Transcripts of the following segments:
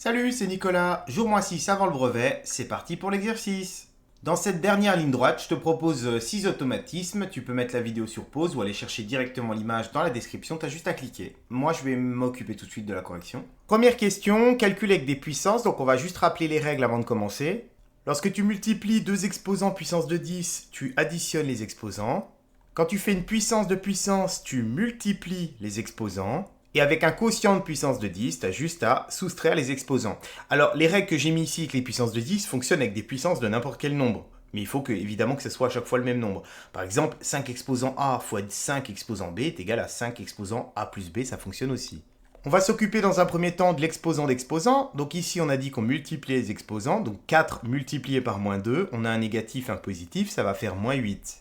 Salut, c'est Nicolas. Jour -6 avant le brevet, c'est parti pour l'exercice. Dans cette dernière ligne droite, je te propose 6 automatismes. Tu peux mettre la vidéo sur pause ou aller chercher directement l'image dans la description, tu as juste à cliquer. Moi, je vais m'occuper tout de suite de la correction. Première question, calcul avec des puissances, donc on va juste rappeler les règles avant de commencer. Lorsque tu multiplies deux exposants puissance de 10, tu additionnes les exposants. Quand tu fais une puissance de puissance, tu multiplies les exposants. Et avec un quotient de puissance de 10, tu as juste à soustraire les exposants. Alors, les règles que j'ai mis ici avec les puissances de 10 fonctionnent avec des puissances de n'importe quel nombre. Mais il faut évidemment que ce soit à chaque fois le même nombre. Par exemple, 5 exposants A fois 5 exposants B est égal à 5 exposants A plus B, ça fonctionne aussi. On va s'occuper dans un premier temps de l'exposant d'exposant. Donc ici, on a dit qu'on multipliait les exposants. Donc 4 multiplié par moins 2, on a un négatif, un positif, ça va faire moins 8.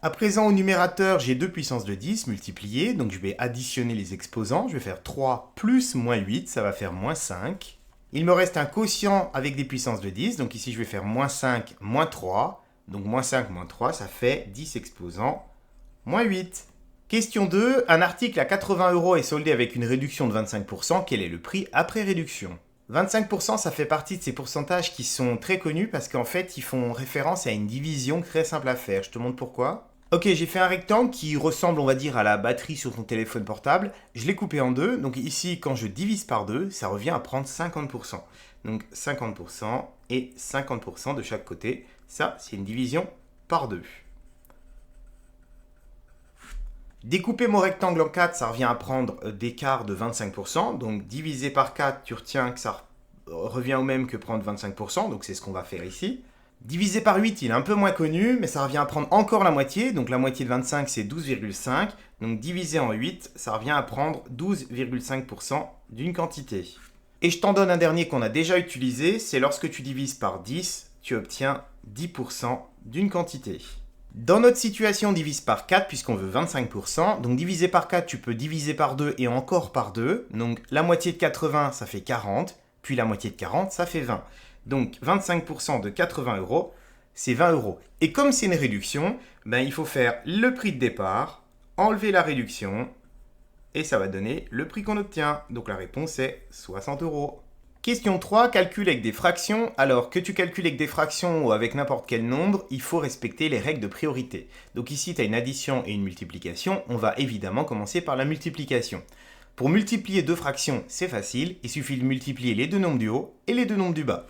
À présent, au numérateur, j'ai deux puissances de 10 multipliées, donc je vais additionner les exposants. Je vais faire 3 plus moins 8, ça va faire moins 5. Il me reste un quotient avec des puissances de 10, donc ici je vais faire moins 5, moins 3. Donc moins 5, moins 3, ça fait 10 exposants, moins 8. Question 2, un article à 80 € est soldé avec une réduction de 25%. Quel est le prix après réduction ? 25%, ça fait partie de ces pourcentages qui sont très connus parce qu'en fait, ils font référence à une division très simple à faire. Je te montre pourquoi. Ok, j'ai fait un rectangle qui ressemble, on va dire, à la batterie sur ton téléphone portable. Je l'ai coupé en deux. Donc ici, quand je divise par deux, ça revient à prendre 50%. Donc 50% et 50% de chaque côté. Ça, c'est une division par deux. Découper mon rectangle en 4, ça revient à prendre des quarts de 25%. Donc diviser par 4, tu retiens que ça revient au même que prendre 25%. Donc c'est ce qu'on va faire ici. Divisé par 8, il est un peu moins connu, mais ça revient à prendre encore la moitié. Donc la moitié de 25, c'est 12,5. Donc divisé en 8, ça revient à prendre 12,5% d'une quantité. Et je t'en donne un dernier qu'on a déjà utilisé. C'est lorsque tu divises par 10, tu obtiens 10% d'une quantité. Dans notre situation, on divise par 4 puisqu'on veut 25%. Donc diviser par 4, tu peux diviser par 2 et encore par 2. Donc la moitié de 80, ça fait 40. Puis la moitié de 40, ça fait 20. Donc 25% de 80 €, c'est 20 €. Et comme c'est une réduction, il faut faire le prix de départ, enlever la réduction, et ça va donner le prix qu'on obtient. Donc la réponse est 60 €. Question 3, calcul avec des fractions. Alors que tu calcules avec des fractions ou avec n'importe quel nombre, il faut respecter les règles de priorité. Donc ici, tu as une addition et une multiplication. On va évidemment commencer par la multiplication. Pour multiplier deux fractions, c'est facile. Il suffit de multiplier les deux nombres du haut et les deux nombres du bas.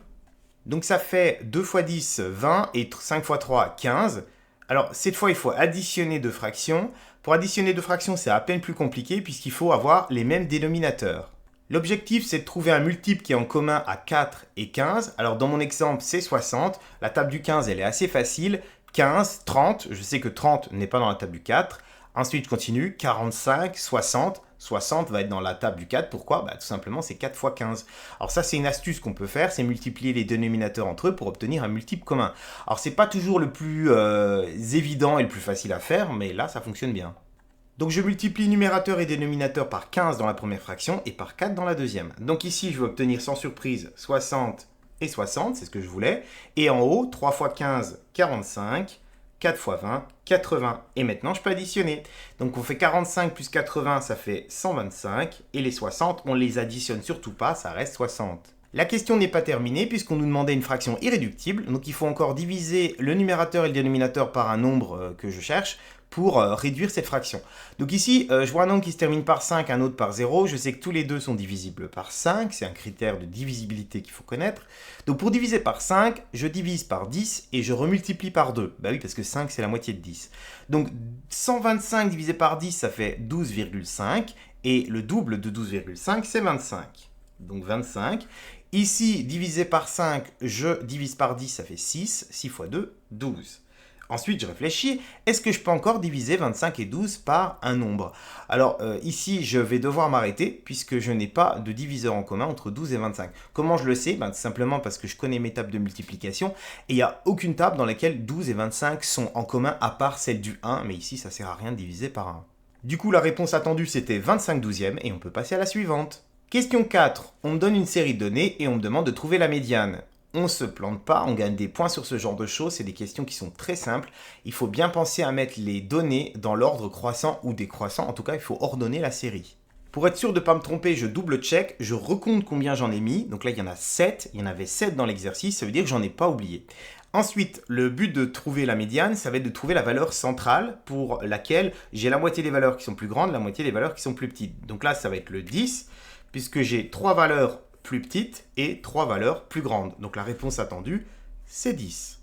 Donc ça fait 2 fois 10, 20 et 5 fois 3, 15. Alors cette fois, il faut additionner deux fractions. Pour additionner deux fractions, c'est à peine plus compliqué puisqu'il faut avoir les mêmes dénominateurs. L'objectif, c'est de trouver un multiple qui est en commun à 4 et 15. Alors dans mon exemple, c'est 60. La table du 15, elle est assez facile. 15, 30, je sais que 30 n'est pas dans la table du 4. Ensuite, je continue, 45, 60. 60 va être dans la table du 4. Pourquoi ? Tout simplement, c'est 4 fois 15. Alors ça, c'est une astuce qu'on peut faire, c'est multiplier les dénominateurs entre eux pour obtenir un multiple commun. Alors c'est pas toujours le plus évident et le plus facile à faire, mais là, ça fonctionne bien. Donc je multiplie numérateur et dénominateur par 15 dans la première fraction et par 4 dans la deuxième. Donc ici, je vais obtenir sans surprise 60 et 60, c'est ce que je voulais. Et en haut, 3 fois 15, 45. 4 fois 20, 80. Et maintenant, je peux additionner. Donc, on fait 45 plus 80, ça fait 125. Et les 60, on ne les additionne surtout pas, ça reste 60. La question n'est pas terminée puisqu'on nous demandait une fraction irréductible. Donc, il faut encore diviser le numérateur et le dénominateur par un nombre que je cherche pour réduire cette fraction. Donc ici, je vois un nombre qui se termine par 5, un autre par 0. Je sais que tous les deux sont divisibles par 5. C'est un critère de divisibilité qu'il faut connaître. Donc pour diviser par 5, je divise par 10 et je remultiplie par 2. Bah oui, parce que 5, c'est la moitié de 10. Donc 125 divisé par 10, ça fait 12,5. Et le double de 12,5, c'est 25. Donc 25. Ici, divisé par 5, je divise par 10, ça fait 6. 6 fois 2, 12. Ensuite, je réfléchis, est-ce que je peux encore diviser 25 et 12 par un nombre ? Alors ici, je vais devoir m'arrêter puisque je n'ai pas de diviseur en commun entre 12 et 25. Comment je le sais ? Tout simplement parce que je connais mes tables de multiplication et il n'y a aucune table dans laquelle 12 et 25 sont en commun à part celle du 1, mais ici, ça ne sert à rien de diviser par 1. Du coup, la réponse attendue, c'était 25 douzièmes et on peut passer à la suivante. Question 4. On me donne une série de données et on me demande de trouver la médiane. On ne se plante pas, on gagne des points sur ce genre de choses, c'est des questions qui sont très simples. Il faut bien penser à mettre les données dans l'ordre croissant ou décroissant, en tout cas il faut ordonner la série. Pour être sûr de ne pas me tromper, je double-check, je recompte combien j'en ai mis. Donc là, il y en a 7. Il y en avait 7 dans l'exercice, ça veut dire que j'en ai pas oublié. Ensuite, le but de trouver la médiane, ça va être de trouver la valeur centrale pour laquelle j'ai la moitié des valeurs qui sont plus grandes, la moitié des valeurs qui sont plus petites. Donc là, ça va être le 10, puisque j'ai 3 valeurs plus petites et 3 valeurs plus grandes. Donc la réponse attendue, c'est 10.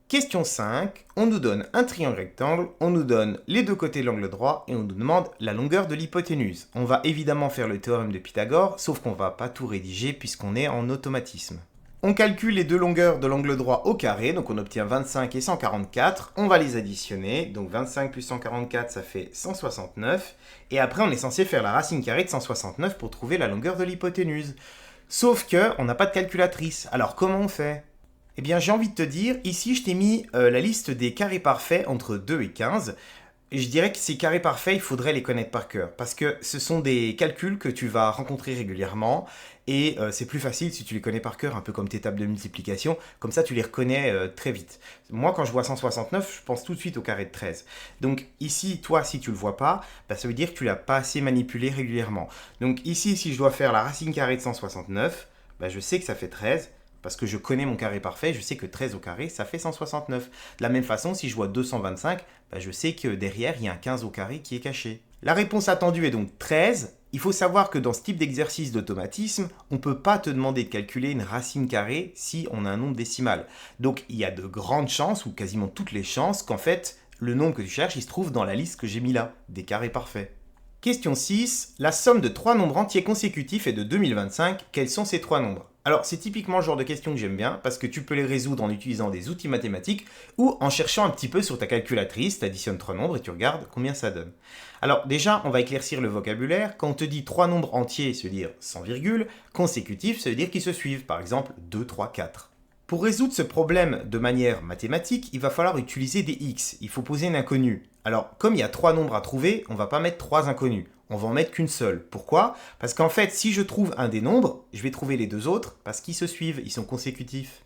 Question 5, on nous donne un triangle rectangle, on nous donne les deux côtés de l'angle droit et on nous demande la longueur de l'hypoténuse. On va évidemment faire le théorème de Pythagore, sauf qu'on ne va pas tout rédiger puisqu'on est en automatisme. On calcule les deux longueurs de l'angle droit au carré, donc on obtient 25 et 144. On va les additionner, donc 25 plus 144, ça fait 169. Et après, on est censé faire la racine carrée de 169 pour trouver la longueur de l'hypoténuse. Sauf qu'on n'a pas de calculatrice. Alors comment on fait ? Eh bien, j'ai envie de te dire, ici, je t'ai mis la liste des carrés parfaits entre 2 et 15. Et je dirais que ces carrés parfaits, il faudrait les connaître par cœur. Parce que ce sont des calculs que tu vas rencontrer régulièrement. Et c'est plus facile si tu les connais par cœur, un peu comme tes tables de multiplication. Comme ça, tu les reconnais très vite. Moi, quand je vois 169, je pense tout de suite au carré de 13. Donc ici, toi, si tu ne le vois pas, bah, ça veut dire que tu ne l'as pas assez manipulé régulièrement. Donc ici, si je dois faire la racine carrée de 169, bah, je sais que ça fait 13. Parce que je connais mon carré parfait, je sais que 13 au carré, ça fait 169. De la même façon, si je vois 225, bah je sais que derrière, il y a un 15 au carré qui est caché. La réponse attendue est donc 13. Il faut savoir que dans ce type d'exercice d'automatisme, on ne peut pas te demander de calculer une racine carrée si on a un nombre décimal. Donc il y a de grandes chances, ou quasiment toutes les chances, qu'en fait, le nombre que tu cherches, il se trouve dans la liste que j'ai mis là, des carrés parfaits. Question 6. La somme de 3 nombres entiers consécutifs est de 2025. Quels sont ces 3 nombres ? Alors, c'est typiquement le genre de question que j'aime bien parce que tu peux les résoudre en utilisant des outils mathématiques ou en cherchant un petit peu sur ta calculatrice, tu additionnes 3 nombres et tu regardes combien ça donne. Alors déjà, on va éclaircir le vocabulaire. Quand on te dit 3 nombres entiers, ça veut dire sans virgule, consécutifs, ça veut dire qu'ils se suivent, par exemple 2, 3, 4. Pour résoudre ce problème de manière mathématique, il va falloir utiliser des x. Il faut poser une inconnue. Alors, comme il y a 3 nombres à trouver, on ne va pas mettre 3 inconnues. On va en mettre qu'une seule. Pourquoi ? Parce qu'en fait, si je trouve un des nombres, je vais trouver les deux autres parce qu'ils se suivent, ils sont consécutifs.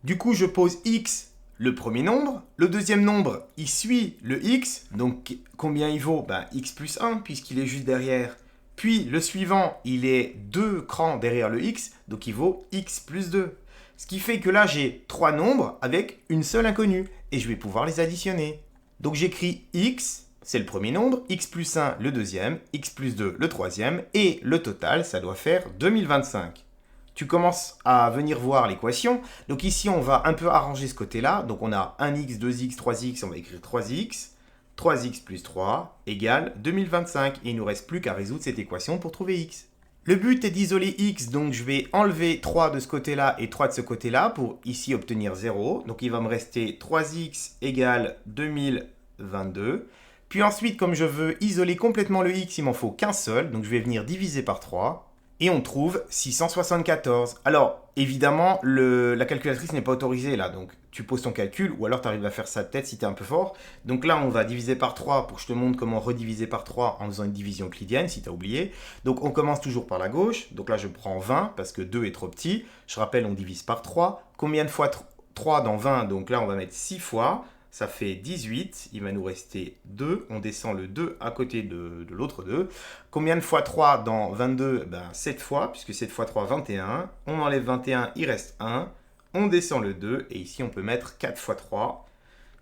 Du coup, je pose x, le premier nombre. Le deuxième nombre, il suit le x. Donc, combien il vaut ? X plus 1, puisqu'il est juste derrière. Puis, le suivant, il est 2 crans derrière le x, donc il vaut x plus 2. Ce qui fait que là, j'ai 3 nombres avec une seule inconnue. Et je vais pouvoir les additionner. Donc, j'écris x... C'est le premier nombre, x plus 1 le deuxième, x plus 2 le troisième, et le total, ça doit faire 2025. Tu commences à venir voir l'équation. Donc ici, on va un peu arranger ce côté-là. Donc on a 1x, 2x, 3x, on va écrire 3x. 3x plus 3 égale 2025. Et il ne nous reste plus qu'à résoudre cette équation pour trouver x. Le but est d'isoler x, donc je vais enlever 3 de ce côté-là et 3 de ce côté-là pour ici obtenir 0. Donc il va me rester 3x égale 2022. Puis ensuite, comme je veux isoler complètement le x, il m'en faut qu'un seul. Donc je vais venir diviser par 3. Et on trouve 674. Alors, évidemment, la calculatrice n'est pas autorisée là. Donc tu poses ton calcul ou alors tu arrives à faire ça de tête si tu es un peu fort. Donc là, on va diviser par 3 pour que je te montre comment rediviser par 3 en faisant une division euclidienne si tu as oublié. Donc on commence toujours par la gauche. Donc là, je prends 20 parce que 2 est trop petit. Je rappelle, on divise par 3. Combien de fois 3 dans 20 ? Donc là, on va mettre 6 fois. Ça fait 18, il va nous rester 2. On descend le 2 à côté de l'autre 2. Combien de fois 3 dans 22 ? 7 fois, puisque 7 fois 3, 21. On enlève 21, il reste 1. On descend le 2, et ici on peut mettre 4 fois 3.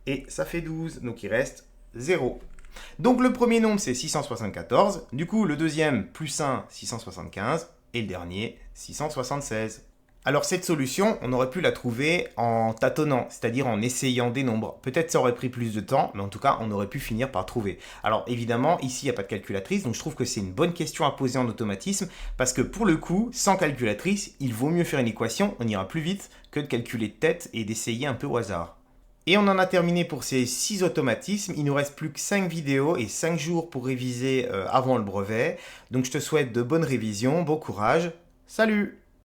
Et ça fait 12, donc il reste 0. Donc le premier nombre c'est 674. Du coup le deuxième plus 1, 675. Et le dernier, 676. Alors cette solution, on aurait pu la trouver en tâtonnant, c'est-à-dire en essayant des nombres. Peut-être ça aurait pris plus de temps, mais en tout cas, on aurait pu finir par trouver. Alors évidemment, ici, il n'y a pas de calculatrice, donc je trouve que c'est une bonne question à poser en automatisme, parce que pour le coup, sans calculatrice, il vaut mieux faire une équation, on ira plus vite que de calculer de tête et d'essayer un peu au hasard. Et on en a terminé pour ces 6 automatismes. Il nous reste plus que 5 vidéos et 5 jours pour réviser avant le brevet. Donc je te souhaite de bonnes révisions, bon courage, salut!